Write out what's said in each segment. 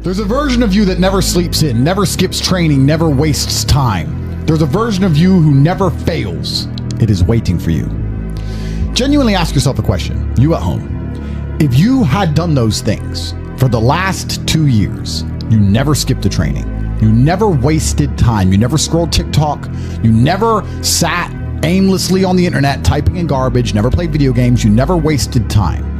There's a version of you that never sleeps in, never skips training, never wastes time. There's a version of you who never fails. It is waiting for you. Genuinely ask yourself a question, you at home. If you had done those things for the last 2 years, you never skipped a training, you never wasted time, you never scrolled TikTok, you never sat aimlessly on the internet typing in garbage, never played video games, you never wasted time.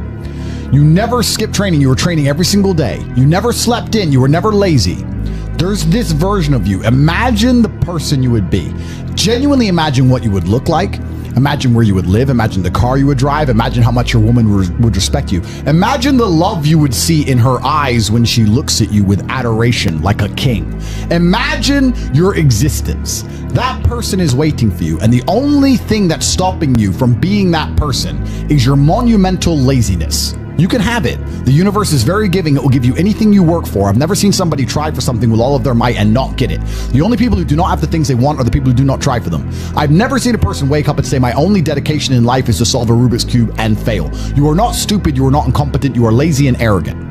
You never skipped training, you were training every single day. You never slept in, you were never lazy. There's this version of you. Imagine the person you would be. Genuinely imagine what you would look like. Imagine where you would live. Imagine the car you would drive. Imagine how much your woman would respect you. Imagine the love you would see in her eyes when she looks at you with adoration like a king. Imagine your existence. That person is waiting for you, and the only thing that's stopping you from being that person is your monumental laziness. You can have it. The universe is very giving. It will give you anything you work for. I've never seen somebody try for something with all of their might and not get it. The only people who do not have the things they want are the people who do not try for them. I've never seen a person wake up and say, my only dedication in life is to solve a Rubik's Cube and fail. You are not stupid. You are not incompetent. You are lazy and arrogant.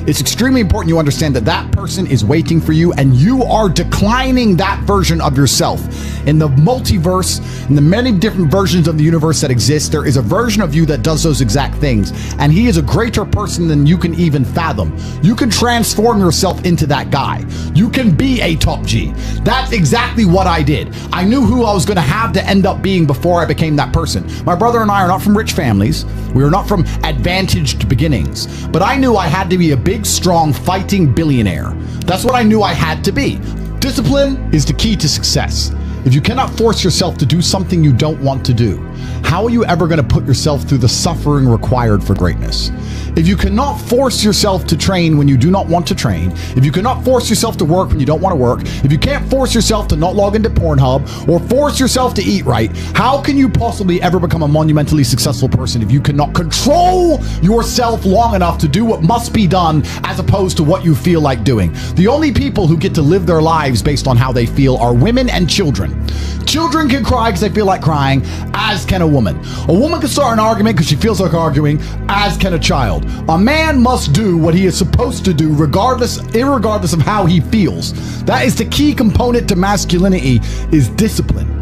It's extremely important you understand that that person is waiting for you, and you are declining that version of yourself. In the multiverse, in the many different versions of the universe that exist, there is a version of you that does those exact things, and he is a greater person than you can even fathom. You can transform yourself into that guy. You can be a top G. That's exactly what I did. I knew who I was going to have to end up being before I became that person. My brother and I are not from rich families. We are not from advantaged beginnings, but I knew I had to be a big, strong, fighting billionaire. That's what I knew I had to be. Discipline is the key to success. If you cannot force yourself to do something you don't want to do, how are you ever going to put yourself through the suffering required for greatness? If you cannot force yourself to train when you do not want to train, if you cannot force yourself to work when you don't want to work, if you can't force yourself to not log into Pornhub or force yourself to eat right, how can you possibly ever become a monumentally successful person if you cannot control yourself long enough to do what must be done as opposed to what you feel like doing? The only people who get to live their lives based on how they feel are women and children. Children can cry because they feel like crying, as can a woman. A woman can start an argument because she feels like arguing, as can a child. A man must do what he is supposed to do irregardless of how he feels. That is the key component to masculinity, is discipline.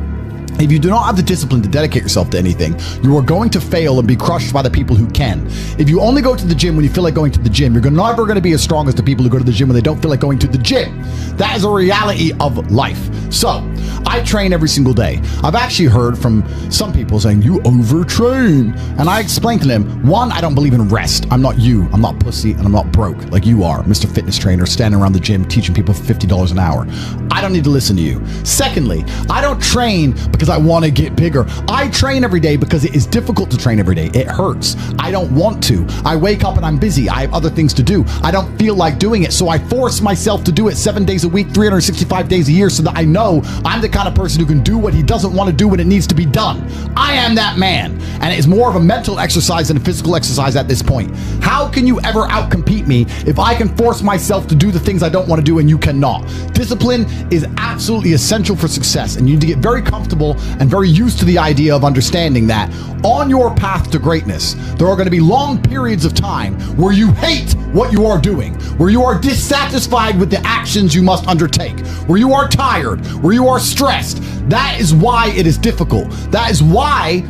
If you do not have the discipline to dedicate yourself to anything, you are going to fail and be crushed by the people who can. If you only go to the gym when you feel like going to the gym, you're never going to be as strong as the people who go to the gym when they don't feel like going to the gym. That is a reality of life. So, I train every single day. I've actually heard from some people saying, you overtrain. And I explained to them, one, I don't believe in rest. I'm not you. I'm not pussy, and I'm not broke like you are, Mr. Fitness Trainer, standing around the gym teaching people for $50 an hour. I don't need to listen to you. Secondly, I don't train because I want to get bigger. I train every day because it is difficult to train every day. It hurts. I don't want to. I wake up and I'm busy. I have other things to do. I don't feel like doing it, so I force myself to do it 7 days a week, 365 days a year, so that I know I'm the kind of person who can do what he doesn't want to do when it needs to be done. I am that man, and it is more of a mental exercise than a physical exercise at this point. How can you ever outcompete me if I can force myself to do the things I don't want to do and you cannot? Discipline is absolutely essential for success, and you need to get very comfortable and very used to the idea of understanding that on your path to greatness, there are going to be long periods of time where you hate what you are doing, where you are dissatisfied with the actions you must undertake, where you are tired, where you are stressed. That is why it is difficult. That is why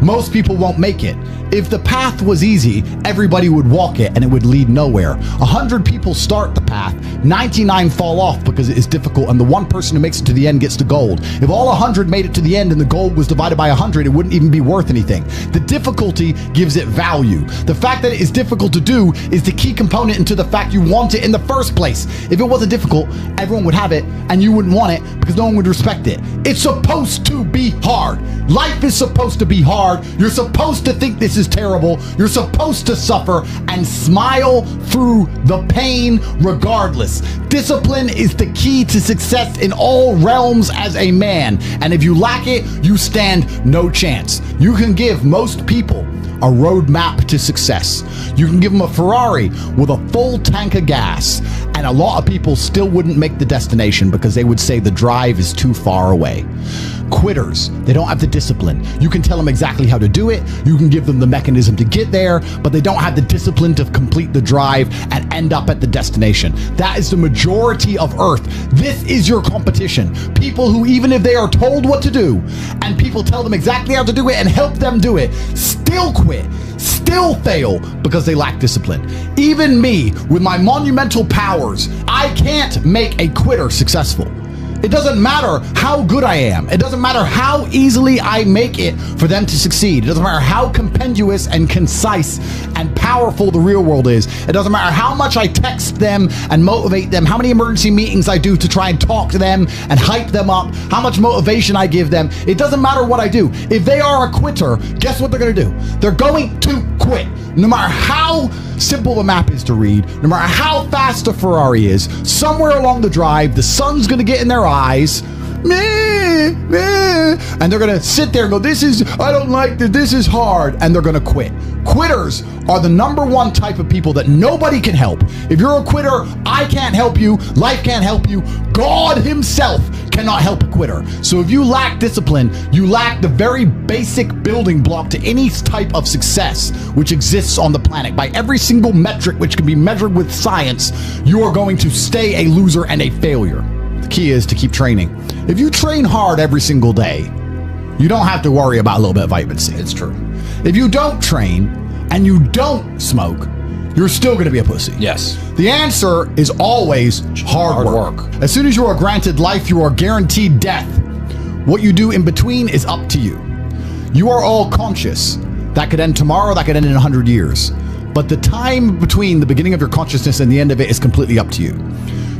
most people won't make it. If the path was easy, everybody would walk it and it would lead nowhere. 100 people start the path, 99 fall off because it is difficult, and the one person who makes it to the end gets the gold. If all 100 made it to the end and the gold was divided by 100, it wouldn't even be worth anything. The difficulty gives it value. The fact that it is difficult to do is the key component into the fact you want it in the first place. If it wasn't difficult, everyone would have it and you wouldn't want it because no one would respect it. It's supposed to be hard. Life is supposed to be hard. You're supposed to think this is terrible. You're supposed to suffer and smile through the pain regardless. Discipline is the key to success in all realms as a man, and if you lack it, you stand no chance. You can give most people a roadmap to success. You can give them a Ferrari with a full tank of gas, and a lot of people still wouldn't make the destination because they would say the drive is too far away. quitters. They don't have the discipline. You can tell them exactly how to do it. You can give them the mechanism to get there, but they don't have the discipline to complete the drive and end up at the destination. That is the majority of Earth. This is your competition. People who, even if they are told what to do and people tell them exactly how to do it and help them do it, still quit, still fail because they lack discipline. Even me, with my monumental powers, I can't make a quitter successful. It doesn't matter how good I am. It doesn't matter how easily I make it for them to succeed. It doesn't matter how compendious and concise and powerful the real world is. It doesn't matter how much I text them and motivate them, how many emergency meetings I do to try and talk to them and hype them up, how much motivation I give them. It doesn't matter what I do. If they are a quitter, guess what they're going to do? They're going to quit. No matter how simple the map is to read, no matter how fast the Ferrari is, somewhere along the drive, the sun's going to get in their eyes, meh, meh, and they're going to sit there and go, I don't like this, this is hard, and they're going to quit. Quitters are the number one type of people that nobody can help. If you're a quitter, I can't help you, life can't help you, God himself cannot help a quitter. So if you lack discipline, you lack the very basic building block to any type of success which exists on the planet. By every single metric which can be measured with science, you are going to stay a loser and a failure. The key is to keep training. If you train hard every single day, you don't have to worry about a little bit of vitamin C. It's true. If you don't train and you don't smoke, you're still going to be a pussy. Yes. The answer is always hard work. As soon as you are granted life, you are guaranteed death. What you do in between is up to you. You are all conscious. That could end tomorrow, that could end in 100 years. But the time between the beginning of your consciousness and the end of it is completely up to you.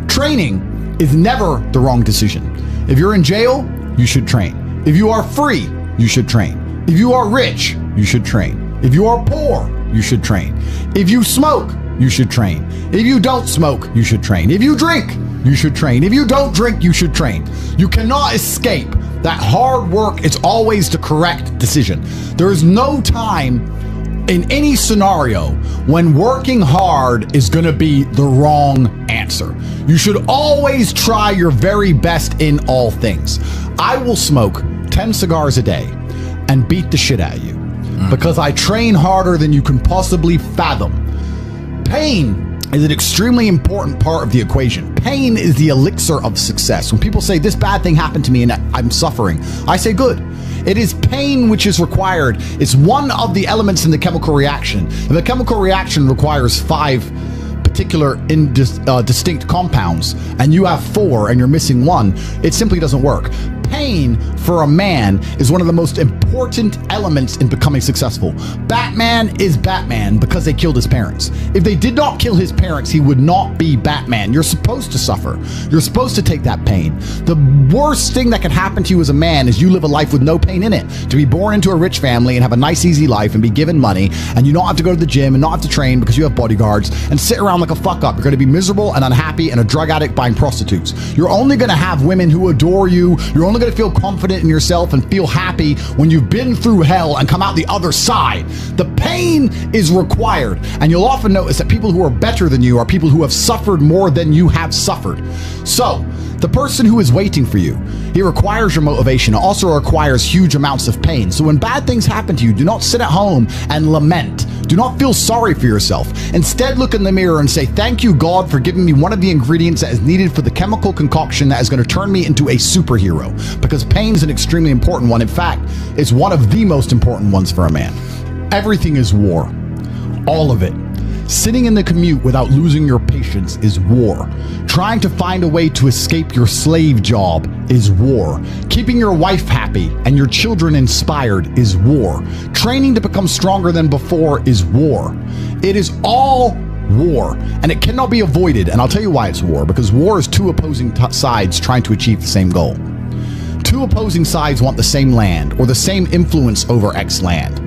Training is never the wrong decision. If you're in jail, you should train. If you are free, you should train. If you are rich, you should train. If you are poor, you should train. If you smoke, you should train. If you don't smoke, you should train. If you drink, you should train. If you don't drink, you should train. You cannot escape that hard work is always the correct decision. There is no time in any scenario when working hard is going to be the wrong answer. You should always try your very best in all things. I will smoke 10 cigars a day and beat the shit out of you because I train harder than you can possibly fathom. Pain is an extremely important part of the equation. Pain is the elixir of success. When people say this bad thing happened to me and I'm suffering, I say good. It is pain which is required. It's one of the elements in the chemical reaction. If a chemical reaction requires 5 particular distinct compounds and you have 4 and you're missing 1, it simply doesn't work. Pain for a man is one of the most important elements in becoming successful. Batman is Batman because they killed his parents. If they did not kill his parents, he would not be Batman. You're supposed to suffer. You're supposed to take that pain. The worst thing that can happen to you as a man is you live a life with no pain in it. To be born into a rich family and have a nice, easy life and be given money, and you don't have to go to the gym and not have to train because you have bodyguards and sit around like a fuck up. You're going to be miserable and unhappy and a drug addict buying prostitutes. You're only going to have women who adore you. You're only going to feel confident in yourself and feel happy when you've been through hell and come out the other side. The pain is required, and you'll often notice that people who are better than you are people who have suffered more than you have suffered. So the person who is waiting for you, he requires your motivation. It also requires huge amounts of pain. So when bad things happen to you, do not sit at home and lament. Do not feel sorry for yourself. Instead, look in the mirror and say, thank you, God, for giving me one of the ingredients that is needed for the chemical concoction that is going to turn me into a superhero. Because pain is an extremely important one. In fact, it's one of the most important ones for a man. Everything is war. All of it. Sitting in the commute without losing your patience is war. Trying to find a way to escape your slave job is war. Keeping your wife happy and your children inspired is war. Training to become stronger than before is war. It is all war, and it cannot be avoided. And I'll tell you why it's war. Because war is 2 opposing sides trying to achieve the same goal. 2 opposing sides want the same land or the same influence over X land.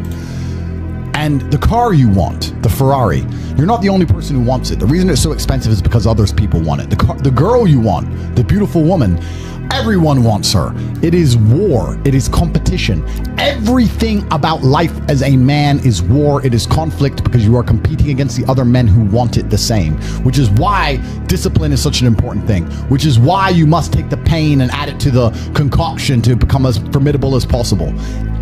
And the car you want, the Ferrari, you're not the only person who wants it. The reason it's so expensive is because other people want it. The girl you want, the beautiful woman, Everyone wants her. It is war. It is competition. Everything about life as a man is war. It is conflict because you are competing against the other men who want it the same, which is why discipline is such an important thing, which is why you must take the pain and add it to the concoction to become as formidable as possible.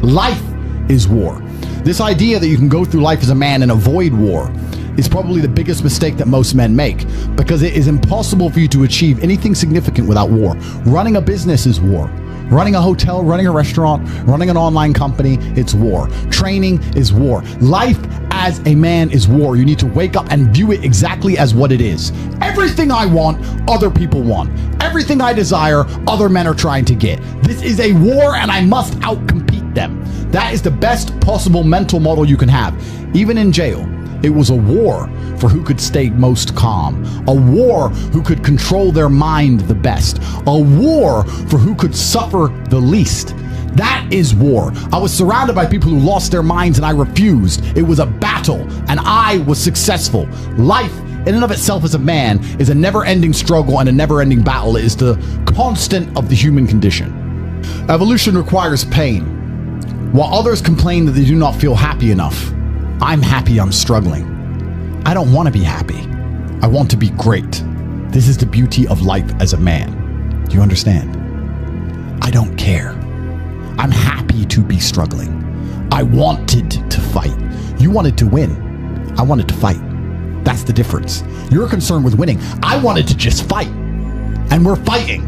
Life is war. This idea that you can go through life as a man and avoid war is probably the biggest mistake that most men make, because it is impossible for you to achieve anything significant without war. Running a business is war. Running a hotel, running a restaurant, running an online company, it's war. Training is war. Life as a man is war. You need to wake up and view it exactly as what it is. Everything I want, other people want. Everything I desire, other men are trying to get. This is a war and I must outcompete them. That is the best possible mental model you can have. Even in jail, it was a war for who could stay most calm, a war who could control their mind the best, a war for who could suffer the least. That is war. I was surrounded by people who lost their minds and I refused. It was a battle and I was successful. Life in and of itself as a man is a never-ending struggle and a never-ending battle. It is the constant of the human condition. Evolution requires pain. While others complain that they do not feel happy enough, I'm happy I'm struggling. I don't want to be happy. I want to be great. This is the beauty of life as a man. Do you understand? I don't care. I'm happy to be struggling. I wanted to fight. You wanted to win. I wanted to fight. That's the difference. You're concerned with winning. I wanted to just fight. And we're fighting.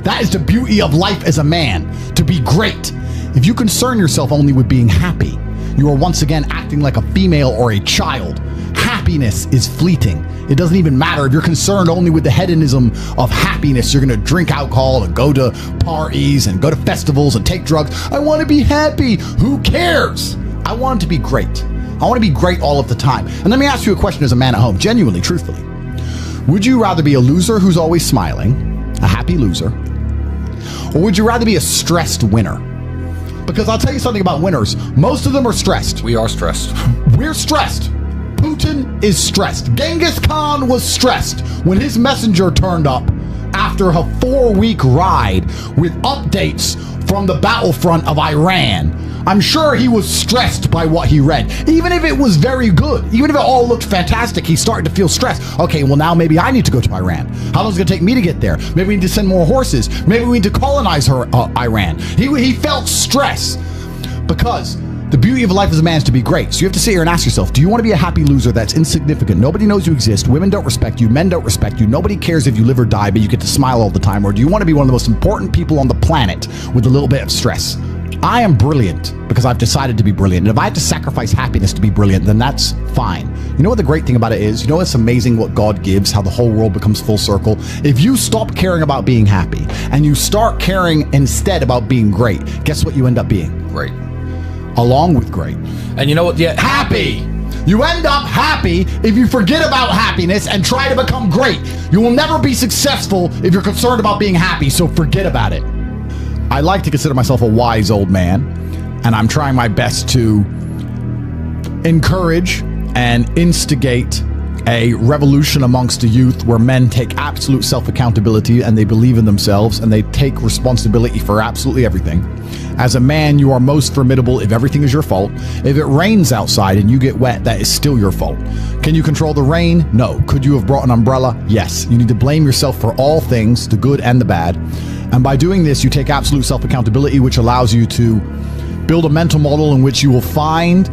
That is the beauty of life as a man, to be great. If you concern yourself only with being happy, you are once again acting like a female or a child. Happiness is fleeting. It doesn't even matter if you're concerned only with the hedonism of happiness. You're going to drink alcohol and go to parties and go to festivals and take drugs. I want to be happy. Who cares? I want to be great. I want to be great all of the time. And let me ask you a question as a man at home, genuinely, truthfully. Would you rather be a loser who's always smiling, a happy loser, or would you rather be a stressed winner? Because I'll tell you something about winners. Most of them are stressed. We are stressed. We're stressed. Putin is stressed. Genghis Khan was stressed when his messenger turned up after a 4-week ride with updates from the battlefront of Iran. I'm sure he was stressed by what he read. Even if it was very good, even if it all looked fantastic, he started to feel stressed. Okay, well now maybe I need to go to Iran. How long is it going to take me to get there? Maybe we need to send more horses. Maybe we need to colonize Iran. He felt stress because the beauty of life as a man is to be great. So you have to sit here and ask yourself, do you want to be a happy loser that's insignificant? Nobody knows you exist. Women don't respect you. Men don't respect you. Nobody cares if you live or die, but you get to smile all the time. Or do you want to be one of the most important people on the planet with a little bit of stress? I am brilliant because I've decided to be brilliant. And if I have to sacrifice happiness to be brilliant, then that's fine. You know what the great thing about it is? You know, it's amazing what God gives, how the whole world becomes full circle. If you stop caring about being happy and you start caring instead about being great, guess what you end up being? Great. Along with great. And you know what? Yeah, happy. You end up happy if you forget about happiness and try to become great. You will never be successful if you're concerned about being happy, so forget about it. I like to consider myself a wise old man, and I'm trying my best to encourage and instigate a revolution amongst the youth where men take absolute self-accountability and they believe in themselves and they take responsibility for absolutely everything. As a man, you are most formidable if everything is your fault. If it rains outside and you get wet, that is still your fault. Can you control the rain? No. Could you have brought an umbrella? Yes. You need to blame yourself for all things, the good and the bad. And by doing this, you take absolute self-accountability, which allows you to build a mental model in which you will find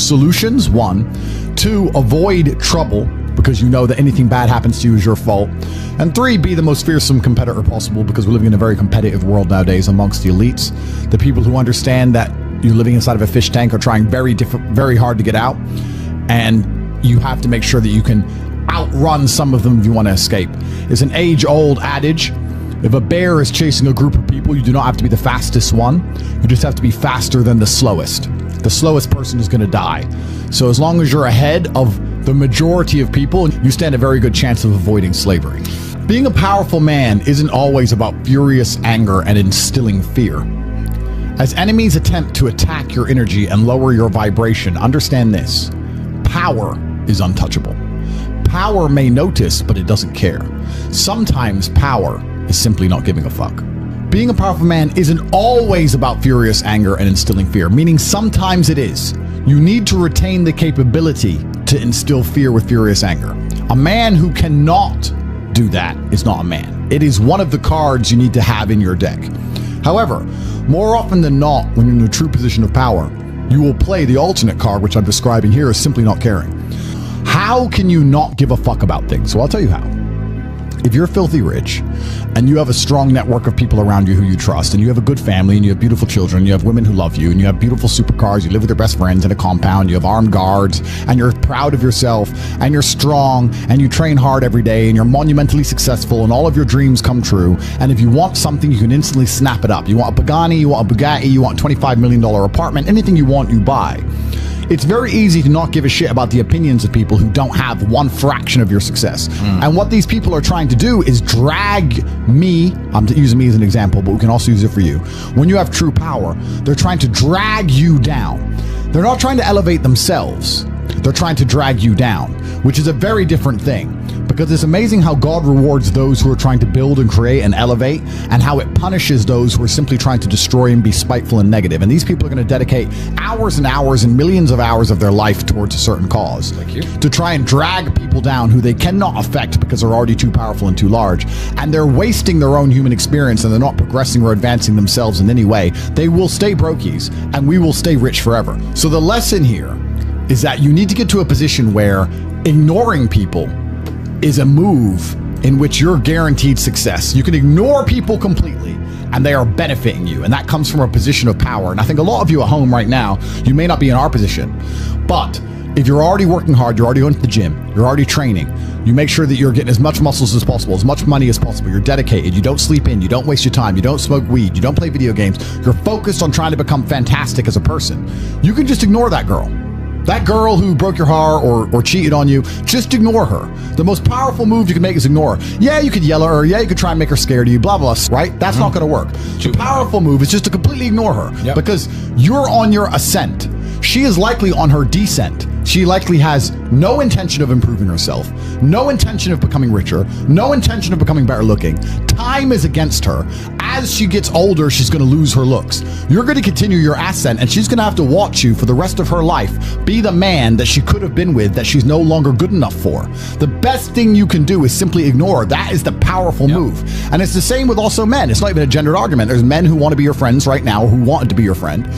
solutions, 1. 2, avoid trouble, because you know that anything bad happens to you is your fault. And 3, be the most fearsome competitor possible, because we're living in a very competitive world nowadays amongst the elites. The people who understand that you're living inside of a fish tank are trying very hard to get out. And you have to make sure that you can outrun some of them if you want to escape. It's an age-old adage. If a bear is chasing a group of people, you do not have to be the fastest one. You just have to be faster than the slowest. The slowest person is going to die. So as long as you're ahead of the majority of people, you stand a very good chance of avoiding slavery. Being a powerful man isn't always about furious anger and instilling fear. As enemies attempt to attack your energy and lower your vibration, understand this: power is untouchable. Power may notice, but it doesn't care. Sometimes power is simply not giving a fuck. Being a powerful man isn't always about furious anger and instilling fear, meaning sometimes it is. You need to retain the capability to instill fear with furious anger. A man who cannot do that is not a man. It is one of the cards you need to have in your deck. However, more often than not, when you're in a true position of power, you will play the alternate card, which I'm describing here as simply not caring. How can you not give a fuck about things? Well, I'll tell you how. If you're filthy rich and you have a strong network of people around you who you trust, and you have a good family, and you have beautiful children, and you have women who love you, and you have beautiful supercars, you live with your best friends in a compound, you have armed guards, and you're proud of yourself, and you're strong, and you train hard every day, and you're monumentally successful, and all of your dreams come true, and if you want something, you can instantly snap it up. You want a Pagani, you want a Bugatti, you want a $25 million apartment, anything you want, you buy. It's very easy to not give a shit about the opinions of people who don't have one fraction of your success. And what these people are trying to do is drag me, I'm using me as an example, but we can also use it for you. When you have true power, they're trying to drag you down. They're not trying to elevate themselves. They're trying to drag you down, which is a very different thing. Because it's amazing how God rewards those who are trying to build and create and elevate, and how it punishes those who are simply trying to destroy and be spiteful and negative. And these people are going to dedicate hours and hours and millions of hours of their life towards a certain cause, to try and drag people down who they cannot affect because they're already too powerful and too large. And they're wasting their own human experience, and they're not progressing or advancing themselves in any way. They will stay brokies, and we will stay rich forever. So the lesson here is that you need to get to a position where ignoring people is a move in which you're guaranteed success. You can ignore people completely and they are benefiting you. And that comes from a position of power. And I think a lot of you at home right now, you may not be in our position, but if you're already working hard, you're already going to the gym, you're already training, you make sure that you're getting as much muscles as possible, as much money as possible, you're dedicated, you don't sleep in, you don't waste your time, you don't smoke weed, you don't play video games, you're focused on trying to become fantastic as a person. You can just ignore that girl. That girl who broke your heart or cheated on you, just ignore her. The most powerful move you can make is ignore her. Yeah, you could yell at her. Yeah, you could try and make her scared of you, blah, blah, right? That's not going to work. The powerful move is just to completely ignore her because you're on your ascent. She is likely on her descent. She likely has no intention of improving herself, no intention of becoming richer, no intention of becoming better looking. Time is against her. As she gets older, she's going to lose her looks. You're going to continue your ascent, and she's going to have to watch you for the rest of her life be the man that she could have been with that she's no longer good enough for. The best thing you can do is simply ignore. That is the powerful move. And it's the same with also men. It's not even a gendered argument. There's men who want to be your friends right now, who wanted to be your friend,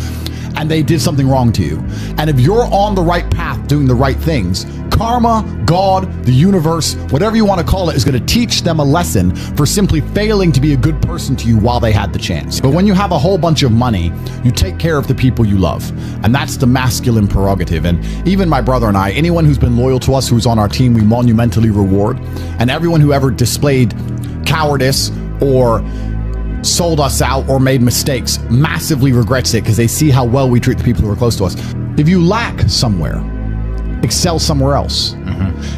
and they did something wrong to you. And if you're on the right path doing the right things, karma, God, the universe, whatever you want to call it, is going to teach them a lesson for simply failing to be a good person to you while they had the chance. But when you have a whole bunch of money, you take care of the people you love. And that's the masculine prerogative. And even my brother and I, anyone who's been loyal to us, who's on our team, we monumentally reward. And everyone who ever displayed cowardice or sold us out or made mistakes massively regrets it because they see how well we treat the people who are close to us. If you lack somewhere, excel somewhere else.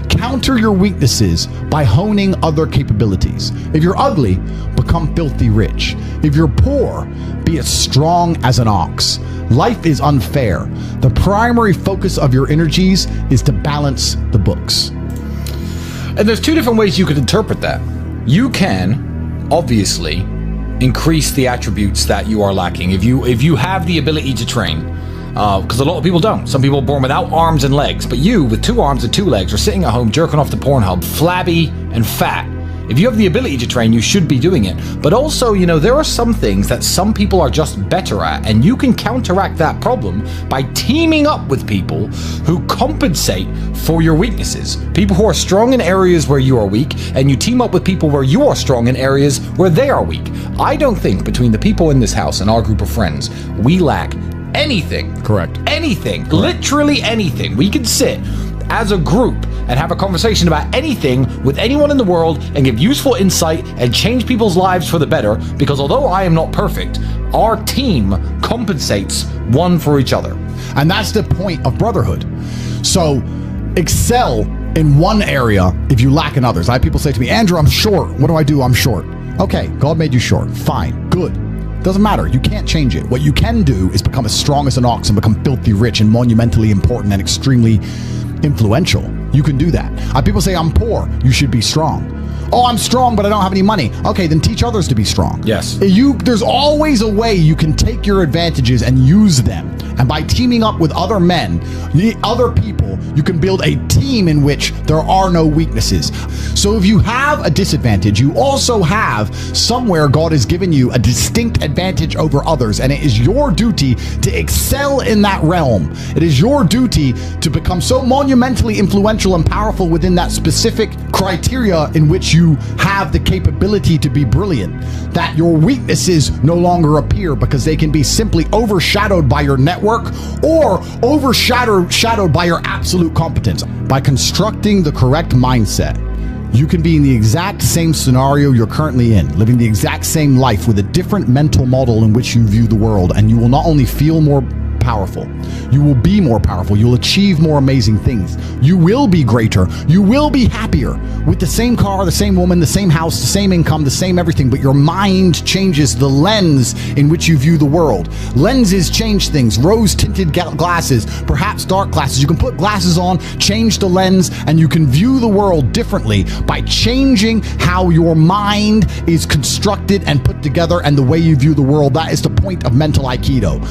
Counter your weaknesses by honing other capabilities. If you're ugly, become filthy rich. If you're poor, be as strong as an ox. Life is unfair. The primary focus of your energies is to balance the books. And there's two different ways you could interpret that. You can, obviously, increase the attributes that you are lacking. If you have the ability to train, because a lot of people don't. Some people are born without arms and legs, but you, with 2 arms and 2 legs, are sitting at home jerking off the Pornhub, flabby and fat. If you have the ability to train, you should be doing it. But also, there are some things that some people are just better at, and you can counteract that problem by teaming up with people who compensate for your weaknesses. People who are strong in areas where you are weak, and you team up with people where you are strong in areas where they are weak. I don't think between the people in this house and our group of friends, we lack anything. Correct. Anything. Correct. Literally anything. We can sit as a group and have a conversation about anything with anyone in the world and give useful insight and change people's lives for the better, because although I am not perfect, our team compensates one for each other. And that's the point of brotherhood. So excel in one area if you lack in others. I have people say to me, Andrew, I'm short. What do? I'm short. Okay, God made you short. Fine, good. Doesn't matter. You can't change it. What you can do is become as strong as an ox and become filthy rich and monumentally important and extremely influential. You can do that. People say, I'm poor. You should be strong. Oh, I'm strong, but I don't have any money. Okay, then teach others to be strong. Yes. There's always a way you can take your advantages and use them. And by teaming up with other men, other people, you can build a team in which there are no weaknesses. So if you have a disadvantage, you also have somewhere God has given you a distinct advantage over others. And it is your duty to excel in that realm. It is your duty to become so monumentally influential and powerful within that specific criteria in which you have the capability to be brilliant, that your weaknesses no longer appear because they can be simply overshadowed by your network or overshadowed by your absolute competence. By constructing the correct mindset, you can be in the exact same scenario you're currently in, living the exact same life with a different mental model in which you view the world, and you will not only feel more powerful, you will be more powerful, you'll achieve more amazing things, you will be greater, you will be happier with the same car, the same woman, the same house, the same income, the same everything, but your mind changes the lens in which you view the world. Lenses change things. Rose-tinted glasses, perhaps dark glasses. You can put glasses on, change the lens, and you can view the world differently by changing how your mind is constructed and put together and the way you view the world. That is the point of mental Aikido.